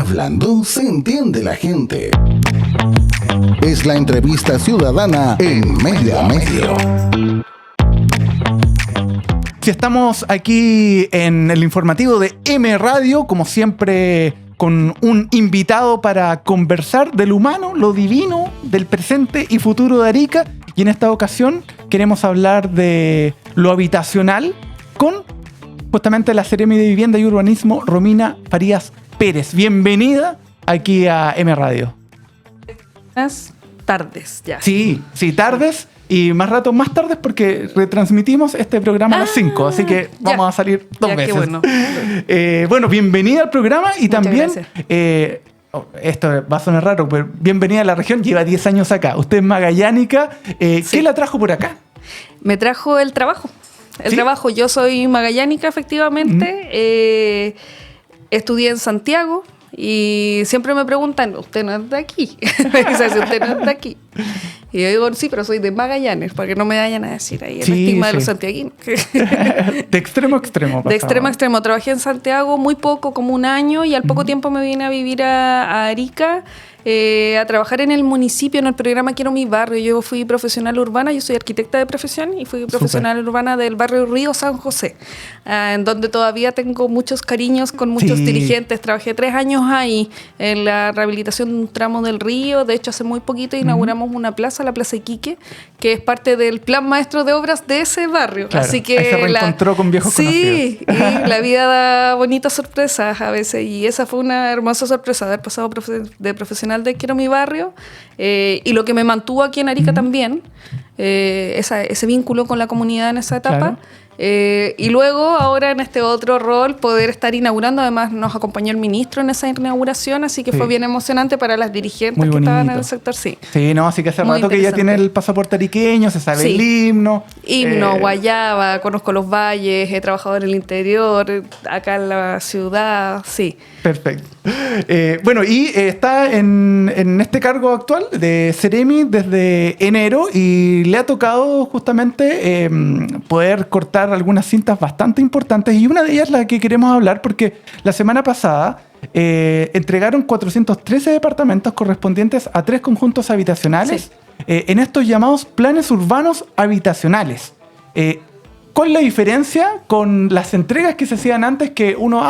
Hablando se entiende la gente. Es la entrevista ciudadana en Medio a Medio. Si estamos aquí en el informativo de M Radio, como siempre, con un invitado para conversar del humano, lo divino, del presente y futuro de Arica. Y en esta ocasión queremos hablar de lo habitacional con justamente la Seremi de Vivienda y Urbanismo, Romina Farías Pérez. Bienvenida aquí a M Radio. Buenas tardes ya. Sí, tardes. Y más rato, más tardes, porque retransmitimos este programa a las 5, así que vamos a salir dos veces. Qué bueno. Bueno, bienvenida al programa y muchas también, gracias. Esto va a sonar raro, pero bienvenida a la región, lleva 10 años acá. Usted es magallánica. Sí. ¿Qué la trajo por acá? Me trajo el trabajo. ¿Sí? Yo soy magallánica, efectivamente. Estudié en Santiago. Y siempre me preguntan, ¿usted no es de aquí? Me dicen, usted no es de aquí. Y yo digo, sí, pero soy de Magallanes, para que no me vayan a decir ahí el estigma de los santiaguinos. De extremo a extremo. De extremo a extremo. Trabajé en Santiago muy poco, como un año, y al poco tiempo me vine a vivir a Arica, a trabajar en el municipio, en el programa Quiero mi barrio. Yo fui profesional urbana, yo soy arquitecta de profesión y fui profesional urbana del barrio Río San José, en donde todavía tengo muchos cariños con muchos dirigentes. Trabajé 3 años ahí en la rehabilitación de un tramo del río. De hecho, hace muy poquito inauguramos una plaza, la Plaza Iquique, que es parte del plan maestro de obras de ese barrio. Claro, así que ahí se reencontró con viejos conocidos. Sí, y la vida da bonitas sorpresas a veces, y esa fue una hermosa sorpresa, haber pasado de profesional de Quiero mi barrio, y lo que me mantuvo aquí en Arica también, ese vínculo con la comunidad en esa etapa. Claro. Y luego, ahora en este otro rol, poder estar inaugurando. Además, nos acompañó el ministro en esa inauguración, así que fue bien emocionante para las dirigentes que estaban en el sector. Sí, no, así que hace rato que ya tiene el pasaporte ariqueño, se sabe el himno. Guayaba, conozco los valles, he trabajado en el interior, acá en la ciudad, sí. Perfecto. Bueno, y está en este cargo actual de Seremi desde enero, y le ha tocado justamente poder cortar algunas cintas bastante importantes, y una de ellas la que queremos hablar porque la semana pasada entregaron 413 departamentos correspondientes a 3 conjuntos habitacionales en estos llamados planes urbanos habitacionales. ¿Cuál es la diferencia con las entregas que se hacían antes, que uno,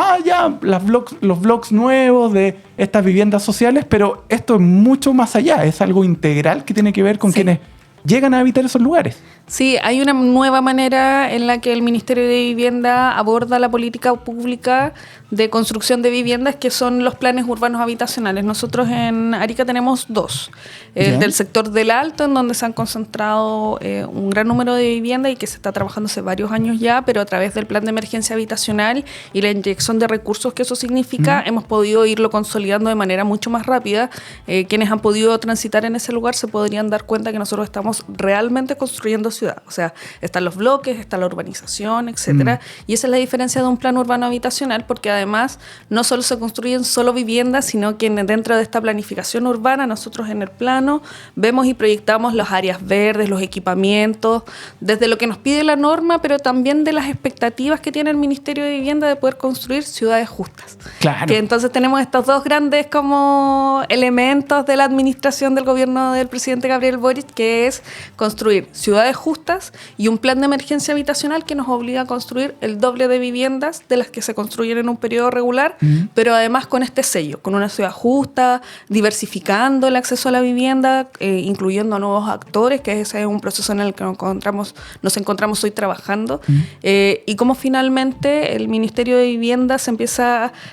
los blogs nuevos de estas viviendas sociales, pero esto es mucho más allá, es algo integral que tiene que ver con quienes llegan a habitar esos lugares? Sí, hay una nueva manera en la que el Ministerio de Vivienda aborda la política pública de construcción de viviendas, que son los planes urbanos habitacionales. Nosotros en Arica tenemos 2. El del sector del Alto, en donde se han concentrado un gran número de viviendas y que se está trabajando hace varios años ya, pero a través del plan de emergencia habitacional y la inyección de recursos que eso significa, hemos podido irlo consolidando de manera mucho más rápida. Quienes han podido transitar en ese lugar se podrían dar cuenta que nosotros estamos realmente construyendo ciudad. O sea, están los bloques, está la urbanización, etcétera. Y esa es la diferencia de un plan urbano habitacional, porque además no solo se construyen solo viviendas, sino que dentro de esta planificación urbana, nosotros en el plano vemos y proyectamos las áreas verdes, los equipamientos, desde lo que nos pide la norma, pero también de las expectativas que tiene el Ministerio de Vivienda de poder construir ciudades justas. Claro. Que entonces tenemos estos 2 grandes como elementos de la administración del gobierno del presidente Gabriel Boric, que es construir ciudades justas y un plan de emergencia habitacional que nos obliga a construir el doble de viviendas de las que se construyen en un periodo regular, pero además con este sello, con una ciudad justa, diversificando el acceso a la vivienda, incluyendo nuevos actores, que ese es un proceso en el que nos encontramos hoy trabajando. Y como finalmente el Ministerio de Vivienda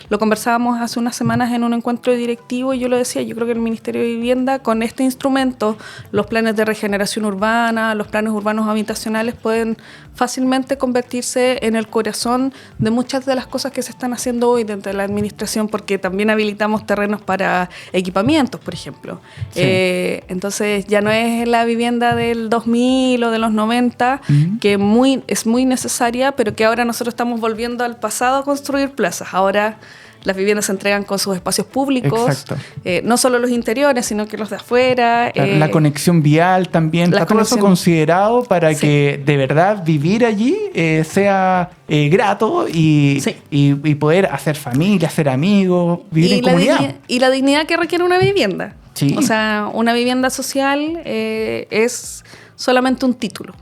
lo conversábamos hace unas semanas en un encuentro directivo, y yo lo decía, yo creo que el Ministerio de Vivienda, con este instrumento, los planes de regeneración urbana, los planes urbanos habitacionales, pueden fácilmente convertirse en el corazón de muchas de las cosas que se están haciendo hoy dentro de la administración, porque también habilitamos terrenos para equipamientos, por ejemplo. Sí. Entonces ya no es la vivienda del 2000 o de los 90, que es muy necesaria, pero que ahora nosotros estamos volviendo al pasado a construir plazas. Ahora Las viviendas se entregan con sus espacios públicos. Exacto. No solo los interiores, sino que los de afuera. La conexión vial también. Está todo eso considerado para que de verdad vivir allí sea grato y poder hacer familia, hacer amigos, vivir en comunidad. Y la dignidad que requiere una vivienda. Sí. O sea, una vivienda social es solamente un título.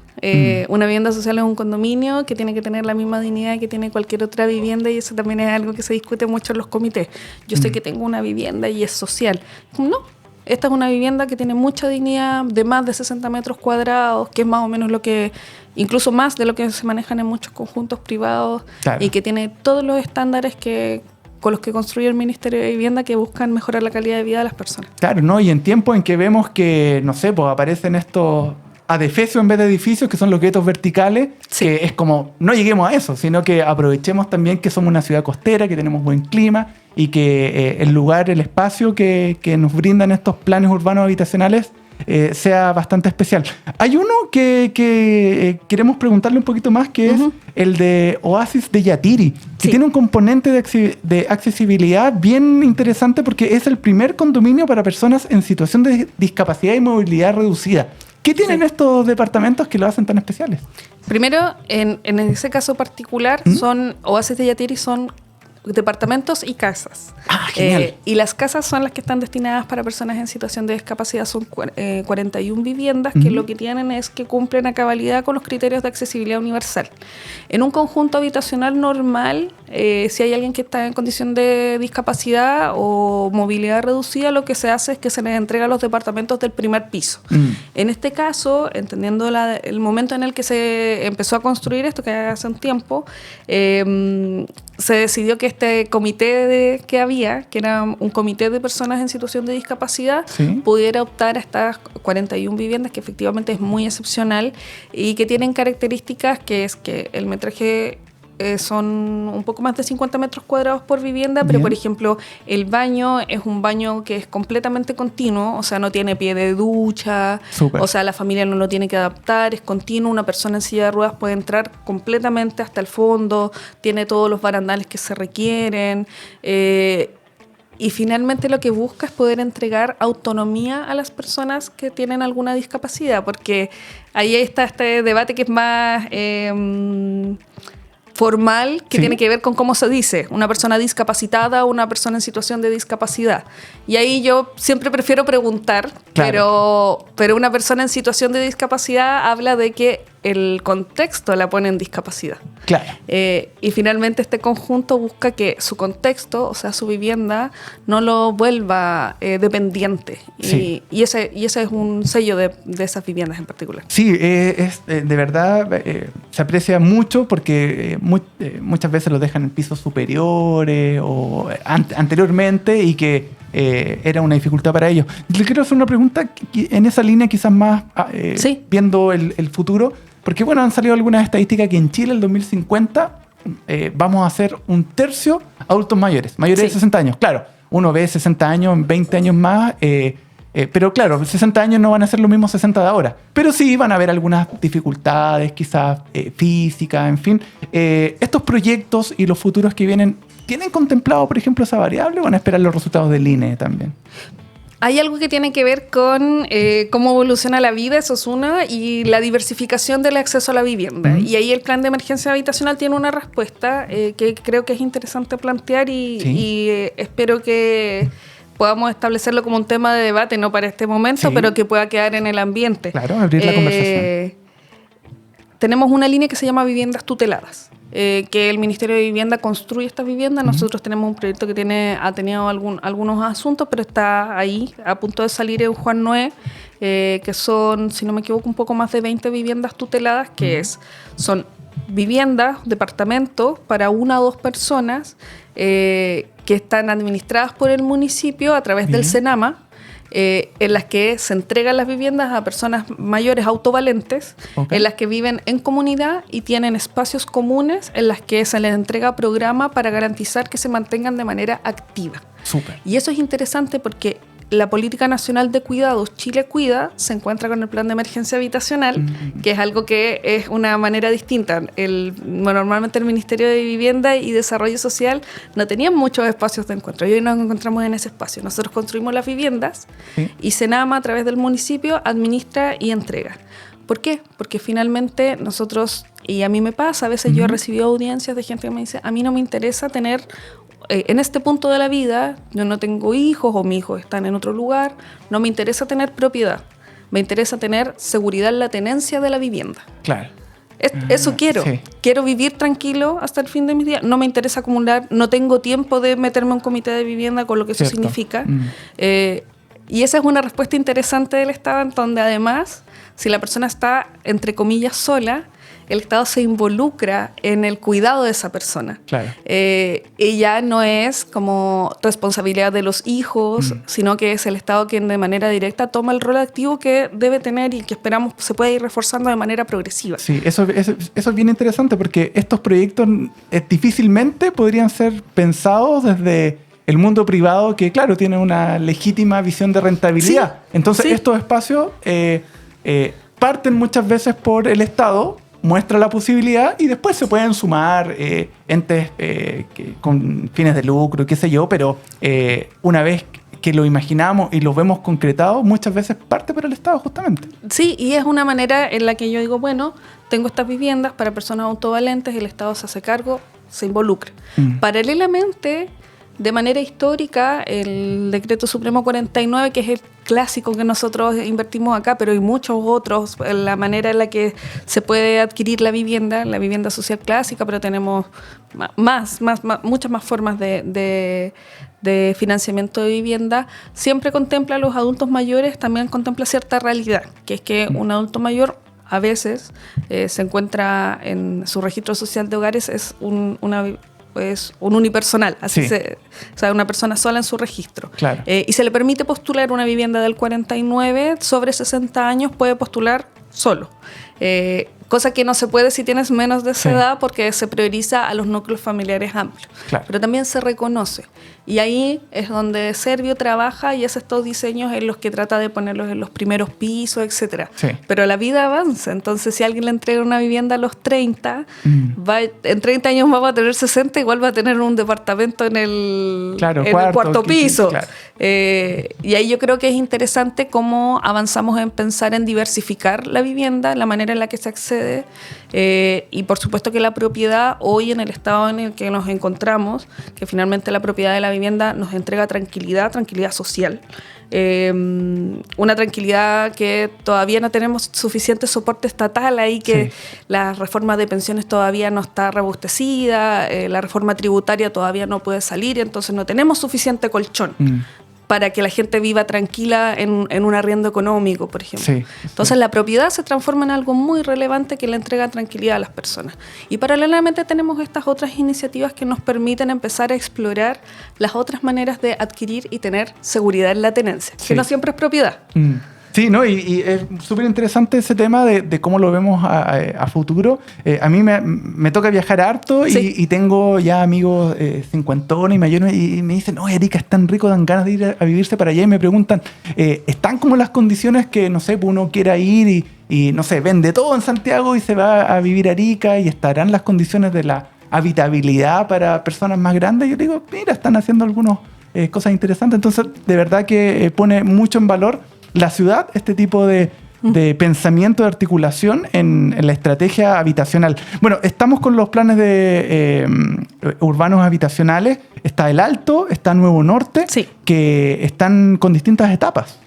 Una vivienda social es un condominio que tiene que tener la misma dignidad que tiene cualquier otra vivienda, y eso también es algo que se discute mucho en los comités. Yo sé que tengo una vivienda y es social. No, esta es una vivienda que tiene mucha dignidad, de más de 60 metros cuadrados, que es más o menos lo que, incluso más de lo que se manejan en muchos conjuntos privados, claro. Y que tiene todos los estándares con los que construye el Ministerio de Vivienda, que buscan mejorar la calidad de vida de las personas. Claro, ¿no? Y en tiempos en que vemos que, no sé, pues aparecen estos adefesios en vez de edificios, que son los guetos verticales, que es como, no lleguemos a eso, sino que aprovechemos también que somos una ciudad costera, que tenemos buen clima y que el lugar, el espacio que nos brindan estos planes urbanos habitacionales sea bastante especial. Hay uno que queremos preguntarle un poquito más, que es el de Oasis de Yatiri, que tiene un componente de accesibilidad bien interesante, porque es el primer condominio para personas en situación de discapacidad y movilidad reducida. ¿Qué tienen estos departamentos que lo hacen tan especiales? Primero, en ese caso particular, Oasis de Yatiri son departamentos y casas. Genial. Y las casas son las que están destinadas para personas en situación de discapacidad. Son 41 viviendas que lo que tienen es que cumplen a cabalidad con los criterios de accesibilidad universal. En un conjunto habitacional normal, si hay alguien que está en condición de discapacidad o movilidad reducida, lo que se hace es que se les entrega los departamentos del primer piso. En este caso, entendiendo el momento en el que se empezó a construir esto, que hace un tiempo, se decidió que este comité que había, que era un comité de personas en situación de discapacidad, pudiera optar a estas 41 viviendas, que efectivamente es muy excepcional y que tienen características, que es que el metraje son un poco más de 50 metros cuadrados por vivienda, pero por ejemplo el baño es un baño que es completamente continuo, o sea, no tiene pie de ducha. Súper. O sea, la familia no lo tiene que adaptar, es continuo, una persona en silla de ruedas puede entrar completamente hasta el fondo, tiene todos los barandales que se requieren, y finalmente lo que busca es poder entregar autonomía a las personas que tienen alguna discapacidad, porque ahí está este debate que es más formal, que tiene que ver con cómo se dice, una persona discapacitada o una persona en situación de discapacidad. Y ahí yo siempre prefiero preguntar, pero una persona en situación de discapacidad habla de que el contexto la pone en discapacidad. Claro. Y finalmente este conjunto busca que su contexto, o sea, su vivienda, no lo vuelva dependiente. Sí. Y ese es un sello de esas viviendas en particular. Sí, de verdad se aprecia mucho, porque muchas veces lo dejan en pisos superiores o anteriormente, y que era una dificultad para ellos. Le quiero hacer una pregunta en esa línea, quizás más viendo el futuro, porque bueno, han salido algunas estadísticas que en Chile el 2050 vamos a ser un tercio adultos mayores de 60 años. Claro, uno ve 60 años en 20 años más, pero claro, 60 años no van a ser los mismos 60 de ahora, pero sí van a haber algunas dificultades, quizás físicas, en fin. Estos proyectos y los futuros que vienen, ¿tienen contemplado, por ejemplo, esa variable, o van a esperar los resultados del INE también? Hay algo que tiene que ver con cómo evoluciona la vida, eso es una, y la diversificación del acceso a la vivienda. Y ahí el plan de emergencia habitacional tiene una respuesta que creo que es interesante plantear, y espero que podamos establecerlo como un tema de debate, no para este momento, pero que pueda quedar en el ambiente. Claro, abrir la conversación. Tenemos una línea que se llama viviendas tuteladas, que el Ministerio de Vivienda construye estas viviendas. Nosotros tenemos un proyecto que ha tenido algunos asuntos, pero está ahí, a punto de salir en Juan Noé, que son, si no me equivoco, un poco más de 20 viviendas tuteladas, que son viviendas, departamentos para 1 o 2 personas, que están administradas por el municipio a través del Senama, en las que se entregan las viviendas a personas mayores autovalentes, en las que viven en comunidad y tienen espacios comunes en las que se les entrega programa para garantizar que se mantengan de manera activa. Súper. Y eso es interesante porque la Política Nacional de Cuidados, Chile Cuida, se encuentra con el Plan de Emergencia Habitacional, que es algo que es una manera distinta. Normalmente el Ministerio de Vivienda y Desarrollo Social no tenían muchos espacios de encuentro, y hoy nos encontramos en ese espacio. Nosotros construimos las viviendas y Senama, a través del municipio, administra y entrega. ¿Por qué? Porque finalmente nosotros, y a mí me pasa, a veces yo he recibido audiencias de gente que me dice, a mí no me interesa tener, en este punto de la vida, yo no tengo hijos o mis hijos están en otro lugar, no me interesa tener propiedad, me interesa tener seguridad en la tenencia de la vivienda. Claro. Eso quiero. Sí. Quiero vivir tranquilo hasta el fin de mis días. No me interesa acumular, no tengo tiempo de meterme en un comité de vivienda con lo que eso significa. Y esa es una respuesta interesante del Estado, en donde además, si la persona está, entre comillas, sola, el Estado se involucra en el cuidado de esa persona. Claro. Y ya no es como responsabilidad de los hijos, sino que es el Estado quien de manera directa toma el rol activo que debe tener y que esperamos se pueda ir reforzando de manera progresiva. Sí, eso es bien interesante, porque estos proyectos difícilmente podrían ser pensados desde el mundo privado, que claro, tiene una legítima visión de rentabilidad. Sí, entonces estos espacios parten muchas veces por el Estado, muestra la posibilidad y después se pueden sumar entes con fines de lucro, qué sé yo, pero una vez que lo imaginamos y lo vemos concretado, muchas veces parte por el Estado justamente. Sí, y es una manera en la que yo digo, bueno, tengo estas viviendas para personas autovalentes, el Estado se hace cargo, se involucra. Paralelamente, de manera histórica, el Decreto Supremo 49, que es el clásico que nosotros invertimos acá, pero hay muchos otros, la manera en la que se puede adquirir la vivienda social clásica, pero tenemos muchas más formas de financiamiento de vivienda, siempre contempla a los adultos mayores, también contempla cierta realidad, que es que un adulto mayor a veces se encuentra en su registro social de hogares, es un unipersonal, así o sea, una persona sola en su registro. Claro. Y se le permite postular una vivienda del 49, sobre 60 años puede postular solo. Cosa que no se puede si tienes menos de esa edad, porque se prioriza a los núcleos familiares amplios. Claro. Pero también se reconoce. Y ahí es donde Servio trabaja y hace estos diseños en los que trata de ponerlos en los primeros pisos, etc. Sí. Pero la vida avanza. Entonces, si alguien le entrega una vivienda a los 30, en 30 años más va a tener 60, igual va a tener un departamento en el cuarto piso. Claro. Y ahí yo creo que es interesante cómo avanzamos en pensar en diversificar la vivienda, la manera en la que se accede, y por supuesto que la propiedad hoy en el estado en el que nos encontramos, que finalmente la propiedad de la vivienda nos entrega tranquilidad social, una tranquilidad que todavía no tenemos suficiente soporte estatal ahí, que la reforma de pensiones todavía no está robustecida, la reforma tributaria todavía no puede salir, entonces no tenemos suficiente colchón para que la gente viva tranquila en un arriendo económico, por ejemplo. Entonces la propiedad se transforma en algo muy relevante que le entrega tranquilidad a las personas. Y paralelamente tenemos estas otras iniciativas que nos permiten empezar a explorar las otras maneras de adquirir y tener seguridad en la tenencia, que no siempre es propiedad. Sí, ¿no? Y es súper interesante ese tema de cómo lo vemos a futuro. A mí me toca viajar harto y tengo ya amigos cincuentones y mayores y me dicen, no, Erika, es tan rico, dan ganas de ir a vivirse para allá, y me preguntan, ¿están como las condiciones que, no sé, uno quiera ir y no sé, vende todo en Santiago y se va a vivir a Arica, y estarán las condiciones de la habitabilidad para personas más grandes? Yo digo, mira, están haciendo algunas cosas interesantes. Entonces, de verdad que pone mucho en valor la ciudad, este tipo de pensamiento, de articulación en la estrategia habitacional. Bueno, estamos con los planes de urbanos habitacionales. Está el Alto, está Nuevo Norte, que están con distintas etapas.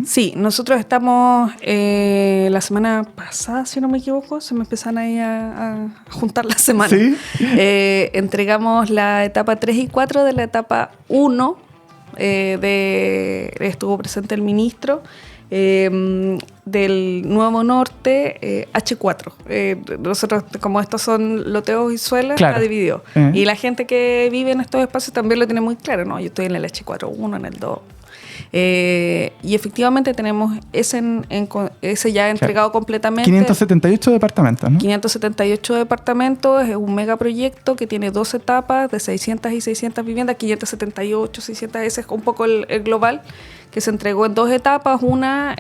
Sí, nosotros estamos la semana pasada, si no me equivoco, se me empiezan ahí a juntar las semanas. ¿Sí? Entregamos la etapa 3 y 4 de la etapa 1. Estuvo presente el ministro del Nuevo Norte, H4. Nosotros, como estos son loteos y suelas, la dividió. Y la gente que vive en estos espacios también lo tiene muy claro. No, yo estoy en el H4, 1, en el 2. Y efectivamente tenemos ese ya entregado completamente. 578 departamentos, ¿no? 578 departamentos, es un megaproyecto que tiene 2 etapas de 600 y 600 viviendas, 578, 600, ese es un poco el global, que se entregó en 2 etapas, una...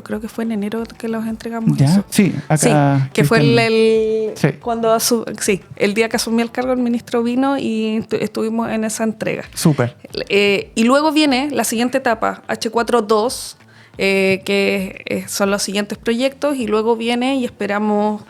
creo que fue en enero que los entregamos. ¿Ya? Eso. Sí, acá. Sí, que fue Sí. el día que asumí el cargo el ministro vino y estuvimos en esa entrega. Súper. Y luego viene la siguiente etapa, H4.2, que son los siguientes proyectos, y luego viene y esperamos...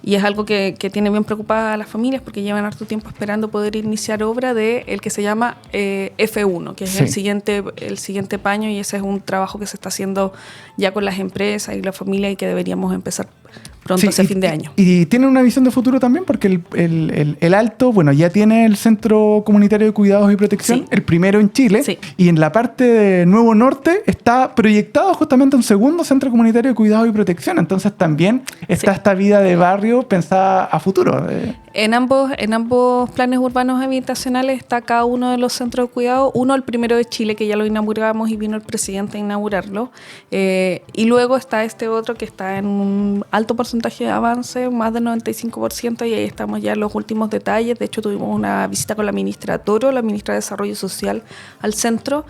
y es algo que tiene bien preocupadas a las familias porque llevan harto tiempo esperando poder iniciar obra de el que se llama F1, que es Sí. el siguiente paño, y ese es un trabajo que se está haciendo ya con las empresas y la familia y que deberíamos empezar pronto, hacia fin de año. Y tienen una visión de futuro también porque el Alto, bueno, ya tiene el Centro Comunitario de Cuidados y Protección, Sí. el primero en Chile, Sí. y en la parte de Nuevo Norte está proyectado justamente un segundo Centro Comunitario de Cuidados y Protección, entonces también está Sí. esta vida de barrio pensada a futuro. En ambos planes urbanos habitacionales está cada uno de los centros de cuidado. Uno, el primero de Chile, que ya lo inauguramos y vino el presidente a inaugurarlo. Y luego está este otro que está en un alto porcentaje de avance, más del 95%, y ahí estamos ya en los últimos detalles. De hecho, tuvimos una visita con la ministra Toro, la ministra de Desarrollo Social, al centro.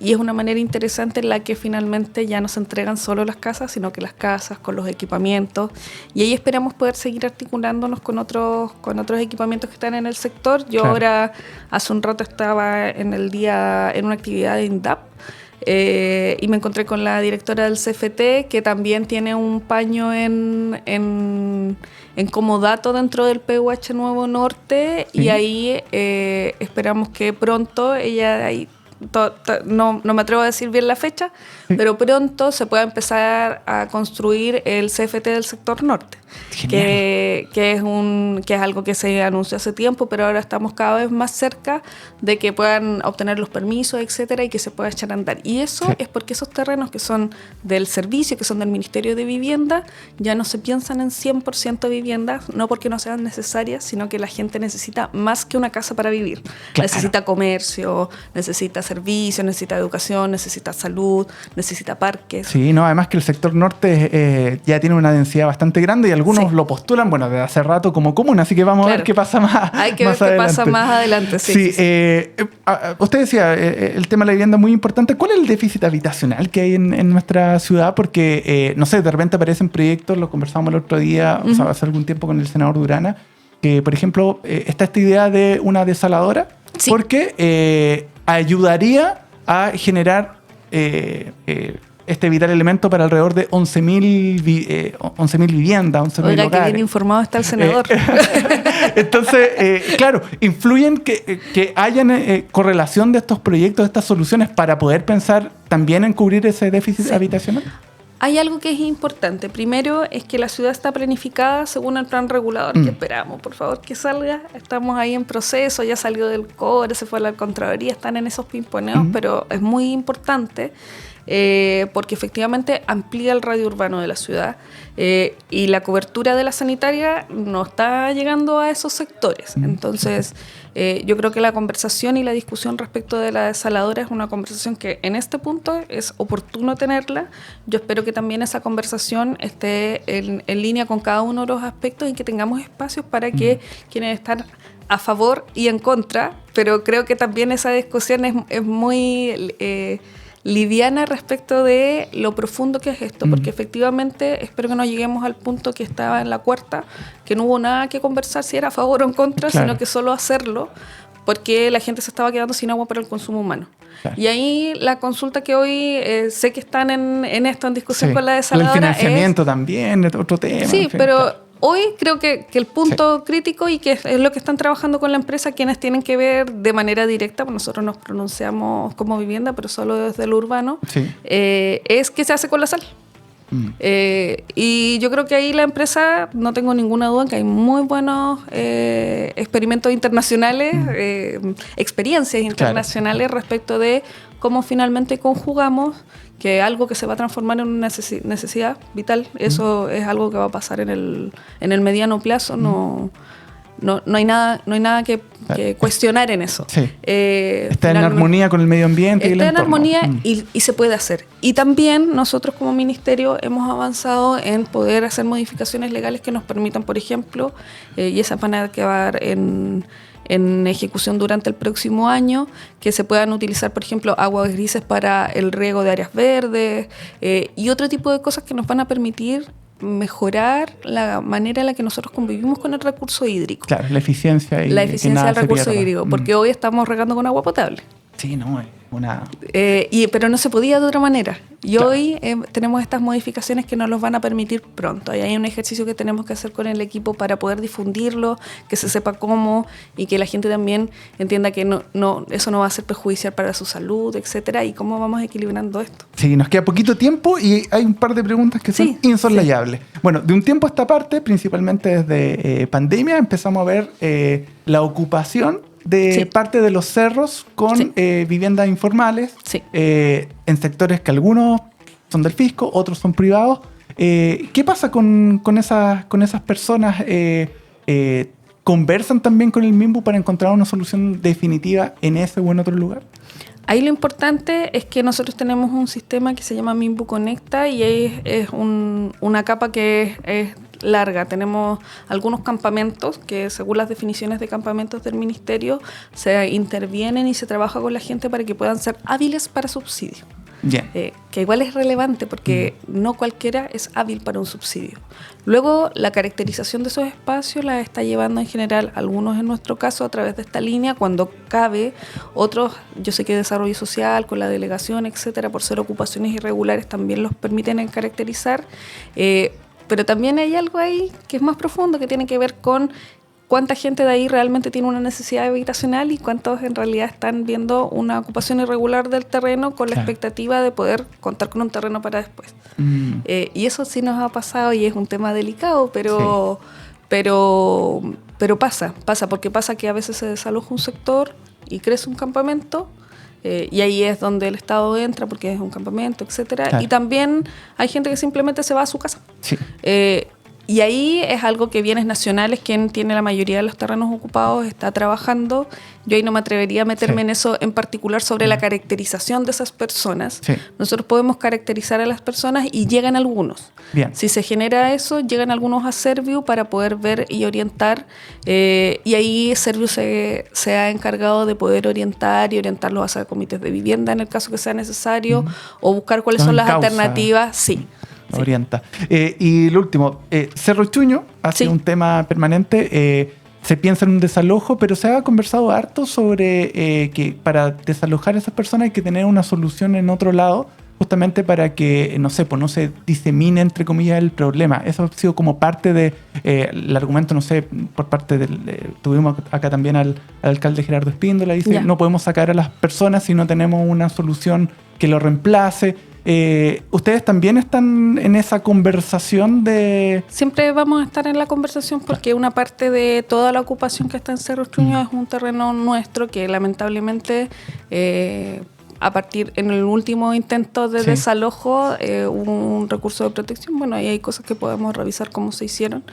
Y es una manera interesante en la que finalmente ya no se entregan solo las casas, sino que las casas con los equipamientos. Y ahí esperamos poder seguir articulándonos con otros equipamientos que están en el sector. Yo ahora, hace un rato estaba en una actividad de INDAP, y me encontré con la directora del CFT, que también tiene un paño en comodato dentro del PUH Nuevo Norte. Sí. Y ahí esperamos que pronto ella... No me atrevo a decir bien la fecha, pero pronto se pueda empezar a construir el CFT del sector norte, que es algo que se anunció hace tiempo, pero ahora estamos cada vez más cerca de que puedan obtener los permisos, etcétera, y que se pueda echar a andar. Y eso es porque esos terrenos que son del servicio, que son del Ministerio de Vivienda, ya no se piensan en 100% viviendas, no porque no sean necesarias, sino que la gente necesita más que una casa para vivir. Claro. Necesita comercio, necesita servicios, necesita educación, necesita salud, necesita parques. Sí, no, además que el sector norte ya tiene una densidad bastante grande y algunos lo postulan, bueno, desde hace rato como común, así que vamos a ver qué pasa más adelante. Hay que ver qué pasa más adelante, sí. Usted decía, el tema de la vivienda es muy importante. ¿Cuál es el déficit habitacional que hay en nuestra ciudad? Porque, no sé, de repente aparecen proyectos, lo conversamos el otro día, o sea, hace algún tiempo con el senador Durana, que, por ejemplo, está esta idea de una desaladora, porque ayudaría a generar este vital elemento para alrededor de 11.000 viviendas, 11.000 hogares. Oiga, que bien informado está el senador. Entonces, claro, influyen que hayan correlación de estos proyectos, de estas soluciones, para poder pensar también en cubrir ese déficit habitacional. Hay algo que es importante. Primero es que la ciudad está planificada según el plan regulador que esperamos. Por favor, que salga. Estamos ahí en proceso, ya salió del CORE, se fue a la Contraloría, están en esos pimponeos, pero es muy importante porque efectivamente amplía el radio urbano de la ciudad y la cobertura de la sanitaria no está llegando a esos sectores. Entonces, yo creo que la conversación y la discusión respecto de la desaladora es una conversación que en este punto es oportuno tenerla. Yo espero que también esa conversación esté en línea con cada uno de los aspectos y que tengamos espacios para que quienes están a favor y en contra, pero creo que también esa discusión es muy liviana respecto de lo profundo que es esto, porque efectivamente espero que no lleguemos al punto que estaba en la cuarta, que no hubo nada que conversar si era a favor o en contra, sino que solo hacerlo porque la gente se estaba quedando sin agua para el consumo humano. Claro. Y ahí la consulta que hoy sé que están en esto, en discusión con la desaladora, el financiamiento también, otro tema. Sí, en fin, pero... claro. Hoy creo que el punto crítico y que es lo que están trabajando con la empresa, quienes tienen que ver de manera directa, pues nosotros nos pronunciamos como vivienda, pero solo desde lo urbano, es qué se hace con la sal. Y yo creo que ahí la empresa, no tengo ninguna duda que hay muy buenos experimentos internacionales, experiencias internacionales respecto de cómo finalmente conjugamos que algo que se va a transformar en una necesidad vital, eso es algo que va a pasar en el mediano plazo, no hay nada que cuestionar en eso. Sí. Está en armonía con el medio ambiente. Está y el en entorno. armonía y se puede hacer. Y también nosotros como ministerio hemos avanzado en poder hacer modificaciones legales que nos permitan, por ejemplo, y esas van a quedar en ejecución durante el próximo año, que se puedan utilizar, por ejemplo, aguas grises para el riego de áreas verdes y otro tipo de cosas que nos van a permitir mejorar la manera en la que nosotros convivimos con el recurso hídrico. Claro, la eficiencia del recurso hídrico, porque hoy estamos regando con agua potable. Sí, no, es una... pero no se podía de otra manera. Y hoy tenemos estas modificaciones que nos los van a permitir pronto. Y hay un ejercicio que tenemos que hacer con el equipo para poder difundirlo, que se sepa cómo y que la gente también entienda que eso no va a ser perjudicial para su salud, etcétera, y cómo vamos equilibrando esto. Sí, nos queda poquito tiempo y hay un par de preguntas que son insoslayables. Sí. Bueno, de un tiempo a esta parte, principalmente desde pandemia, empezamos a ver la ocupación de parte de los cerros con viviendas informales en sectores que algunos son del fisco, otros son privados. ¿Qué pasa con esas personas? ¿Conversan también con el MIMBU para encontrar una solución definitiva en ese o en otro lugar? Ahí lo importante es que nosotros tenemos un sistema que se llama MIMBU Conecta y es una capa que es larga. Tenemos algunos campamentos que, según las definiciones de campamentos del ministerio, se intervienen y se trabaja con la gente para que puedan ser hábiles para subsidio. Yeah. Que igual es relevante porque no cualquiera es hábil para un subsidio. Luego, la caracterización de esos espacios la está llevando en general, algunos en nuestro caso, a través de esta línea, cuando cabe, otros, yo sé que desarrollo social, con la delegación, etcétera, por ser ocupaciones irregulares, también los permiten caracterizar. Pero también hay algo ahí que es más profundo, que tiene que ver con cuánta gente de ahí realmente tiene una necesidad habitacional y cuántos en realidad están viendo una ocupación irregular del terreno con la expectativa de poder contar con un terreno para después. Y eso sí nos ha pasado y es un tema delicado, pero pasa porque pasa que a veces se desaloja un sector y crece un campamento. Y ahí es donde el Estado entra porque es un campamento, etcétera. Claro. Y también hay gente que simplemente se va a su casa. Sí. Y ahí es algo que Bienes Nacionales, quien tiene la mayoría de los terrenos ocupados, está trabajando. Yo ahí no me atrevería a meterme en eso en particular sobre la caracterización de esas personas. Sí. Nosotros podemos caracterizar a las personas y llegan algunos. Bien. Si se genera eso, llegan algunos a Serviu para poder ver y orientar. Y ahí Serviu se ha encargado de poder orientarlos hacia comités de vivienda en el caso que sea necesario o buscar cuáles son las alternativas. Sí. Orienta. Y lo último, Cerro Chuño ha sido un tema permanente. Se piensa en un desalojo, pero se ha conversado harto sobre que para desalojar a esas personas hay que tener una solución en otro lado, justamente para que, no se disemine, entre comillas, el problema. Eso ha sido como parte del argumento, por parte tuvimos acá también al alcalde Gerardo Espíndola, dice, no podemos sacar a las personas si no tenemos una solución que lo reemplace. ¿Ustedes también están en esa conversación de...? Siempre vamos a estar en la conversación porque una parte de toda la ocupación que está en Cerro Chuño es un terreno nuestro que lamentablemente en el último intento de desalojo hubo un recurso de protección. Bueno, ahí hay cosas que podemos revisar cómo se hicieron.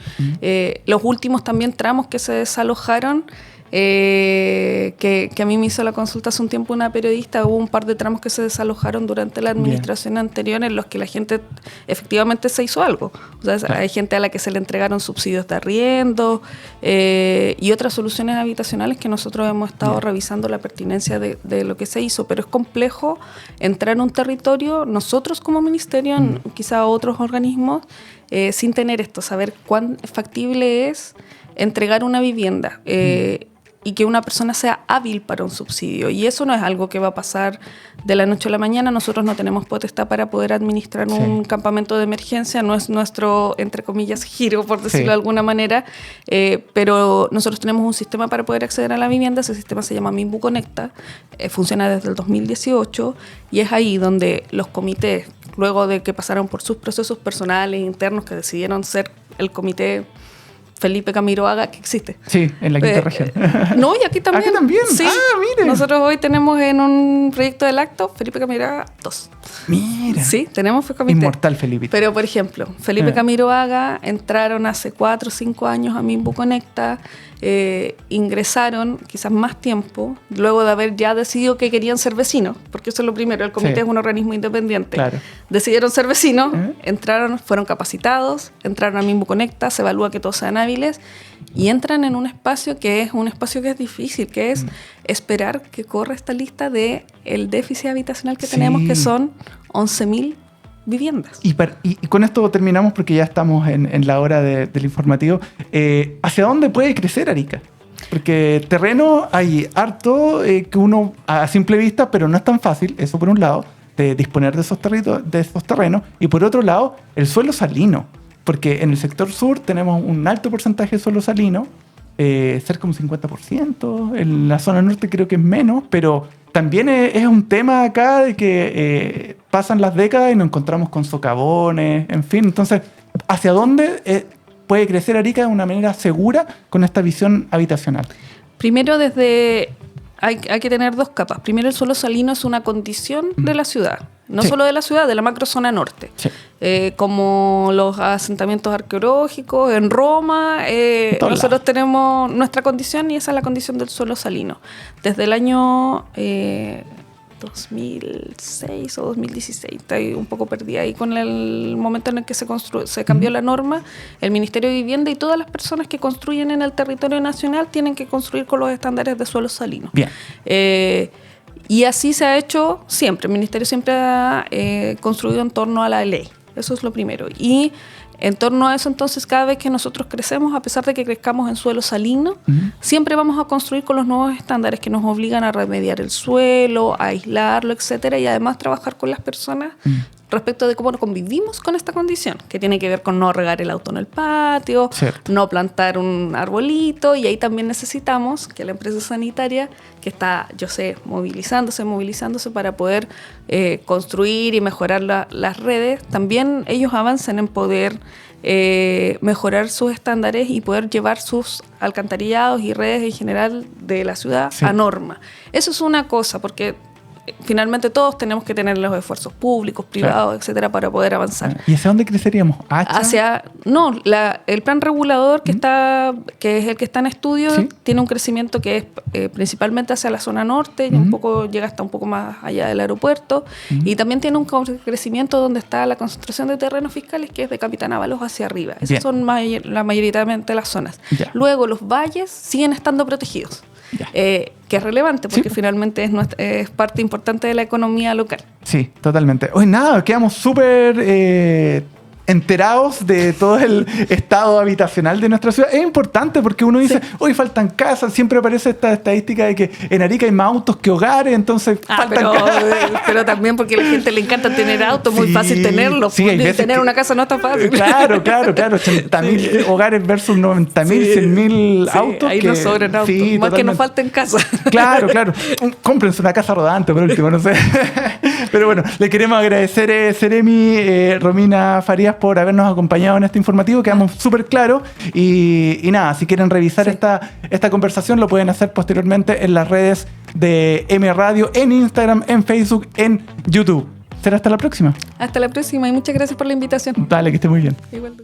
Los últimos también tramos que se desalojaron, que a mí me hizo la consulta hace un tiempo una periodista, hubo un par de tramos que se desalojaron durante la administración anterior en los que la gente efectivamente se hizo algo. O sea, hay gente a la que se le entregaron subsidios de arriendo y otras soluciones habitacionales que nosotros hemos estado revisando la pertinencia de lo que se hizo, pero es complejo entrar en un territorio, nosotros como ministerio, quizá otros organismos, sin tener esto, saber cuán factible es entregar una vivienda y que una persona sea hábil para un subsidio. Y eso no es algo que va a pasar de la noche a la mañana. Nosotros no tenemos potestad para poder administrar un campamento de emergencia. No es nuestro, entre comillas, giro, por decirlo de alguna manera. Pero nosotros tenemos un sistema para poder acceder a la vivienda. Ese sistema se llama MIMBU Conecta. Funciona desde el 2018. Y es ahí donde los comités, luego de que pasaron por sus procesos personales internos, que decidieron ser el comité Felipe Camiroaga, que existe. Sí, en la quinta región. No, y aquí también. ¿Aquí también? Sí. Mire. Nosotros hoy tenemos en un proyecto del acto Felipe Camiroaga 2. Mira. Sí, tenemos comité. Inmortal Felipe. Pero, por ejemplo, Felipe Camiroaga entraron hace 4 o 5 años a MIMBU Conecta. ingresaron quizás más tiempo, luego de haber ya decidido que querían ser vecinos, porque eso es lo primero, el comité es un organismo independiente. Claro. Decidieron ser vecinos, entraron, fueron capacitados, entraron a Mimbu Conecta, se evalúa que todos sean hábiles y entran en un espacio que es difícil, que es esperar que corra esta lista de el déficit habitacional que tenemos, que son 11.000 viviendas. Y con esto terminamos porque ya estamos en la hora del informativo. ¿Hacia dónde puede crecer Arica? Porque terreno hay harto que uno a simple vista, pero no es tan fácil, eso por un lado, de disponer de esos terrenos, y por otro lado, el suelo salino. Porque en el sector sur tenemos un alto porcentaje de suelo salino, cerca de un 50%, en la zona norte creo que es menos, pero también es un tema acá de que pasan las décadas y nos encontramos con socavones, en fin. Entonces, ¿hacia dónde puede crecer Arica de una manera segura con esta visión habitacional? Primero, hay que tener dos capas. Primero, el suelo salino es una condición de la ciudad. No solo de la ciudad, de la macrozona norte. Sí. Como los asentamientos arqueológicos en Roma, nosotros tenemos nuestra condición y esa es la condición del suelo salino. Desde el año 2006 o 2016, estoy un poco perdida ahí con el momento en el que se cambió la norma. El Ministerio de Vivienda y todas las personas que construyen en el territorio nacional tienen que construir con los estándares de suelo salino. Bien. Y así se ha hecho siempre. El Ministerio siempre ha construido en torno a la ley. Eso es lo primero. Y en torno a eso, entonces, cada vez que nosotros crecemos, a pesar de que crezcamos en suelo salino, siempre vamos a construir con los nuevos estándares que nos obligan a remediar el suelo, a aislarlo, etcétera, y además trabajar con las personas respecto de cómo convivimos con esta condición, que tiene que ver con no regar el auto en el patio, no plantar un arbolito, y ahí también necesitamos que la empresa sanitaria, que está, yo sé, movilizándose para poder construir y mejorar las redes, también ellos avancen en poder mejorar sus estándares y poder llevar sus alcantarillados y redes en general de la ciudad a norma. Eso es una cosa, porque finalmente todos tenemos que tener los esfuerzos públicos, privados, etcétera, para poder avanzar. ¿Y hacia dónde creceríamos? El plan regulador que es el que está en estudio, tiene un crecimiento que es principalmente hacia la zona norte y llega hasta un poco más allá del aeropuerto, y también tiene un crecimiento donde está la concentración de terrenos fiscales, que es de Capitán Ábalos hacia arriba. Esas son mayoritariamente las zonas. Luego los valles siguen estando protegidos. Que es relevante porque finalmente es parte importante de la economía local. Sí, totalmente. Hoy nada, quedamos súper enterados de todo el estado habitacional de nuestra ciudad. Es importante porque uno dice, hoy faltan casas, siempre aparece esta estadística de que en Arica hay más autos que hogares, entonces faltan casas. Pero también porque a la gente le encanta tener autos, muy fácil tenerlo. Tener una casa no está fácil. Claro. 80.000 hogares versus 90.000, 100.000 autos. Ahí nos sobran autos, más totalmente. Que nos falten casas. Claro. Cómprense una casa rodante por último, no sé. Pero bueno, le queremos agradecer, Seremi, Romina Farías, por habernos acompañado en este informativo. Quedamos súper claros. Y nada, si quieren revisar esta conversación, lo pueden hacer posteriormente en las redes de M Radio, en Instagram, en Facebook, en YouTube. ¿Será hasta la próxima? Hasta la próxima y muchas gracias por la invitación. Dale, que esté muy bien. Igual.